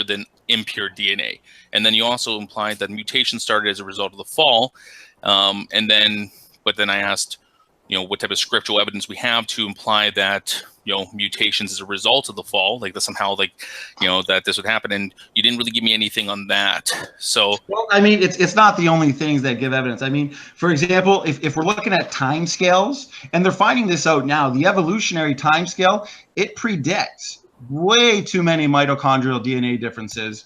than impure DNA. And then you also implied that mutation started as a result of the fall. But then I asked, what type of scriptural evidence we have to imply that, mutations as a result of the fall, like that somehow, that this would happen. And you didn't really give me anything on that. So, well, I mean, it's not the only things that give evidence. I mean, for example, if we're looking at time scales, and they're finding this out now, the evolutionary time scale, it predicts way too many mitochondrial DNA differences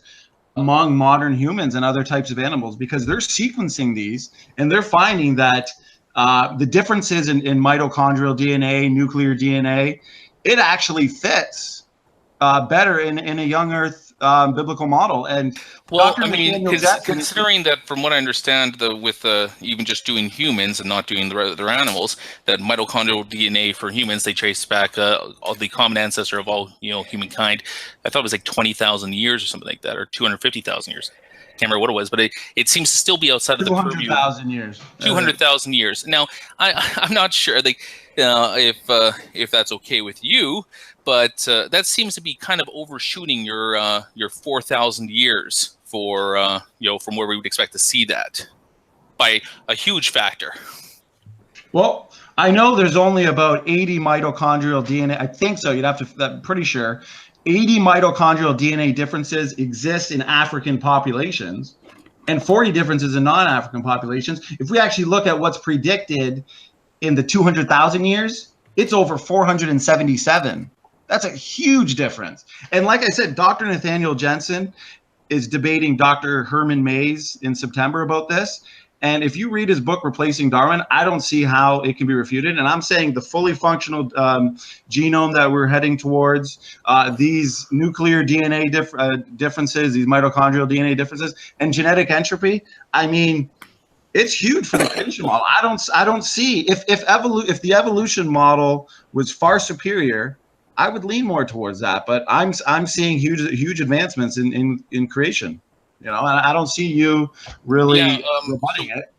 among modern humans and other types of animals, because they're sequencing these and they're finding that the differences in mitochondrial DNA, nuclear DNA, it actually fits better in a young Earth biblical model. And well, Dr. I mean, Nathaniel Jackson, considering that, from what I understand, with even just doing humans and not doing the other animals, that mitochondrial DNA for humans, they trace back all the common ancestor of all humankind. I thought it was like 20,000 years or something like that, or 250,000 years. Can't remember what it was, but it seems to still be outside of the purview. 200,000 years. 200,000 years. Now, I'm not sure if that's okay with you, but that seems to be kind of overshooting your 4,000 years for from where we would expect to see that by a huge factor. Well, I know there's only about 80 mitochondrial DNA. I think so. You'd have to. I'm pretty sure 80 mitochondrial DNA differences exist in African populations and 40 differences in non-African populations. If we actually look at what's predicted in the 200,000 years, it's over 477. That's a huge difference. And like I said, Dr. Nathaniel Jensen is debating Dr. Herman Mayes in September about this. And if you read his book, Replacing Darwin, I don't see how it can be refuted. And I'm saying the fully functional genome that we're heading towards, these nuclear DNA differences, these mitochondrial DNA differences, and genetic entropy, I mean, it's huge for the creation model. I don't see, if the evolution model was far superior, I would lean more towards that. But I'm seeing huge advancements in creation. And I don't see you really rebutting it.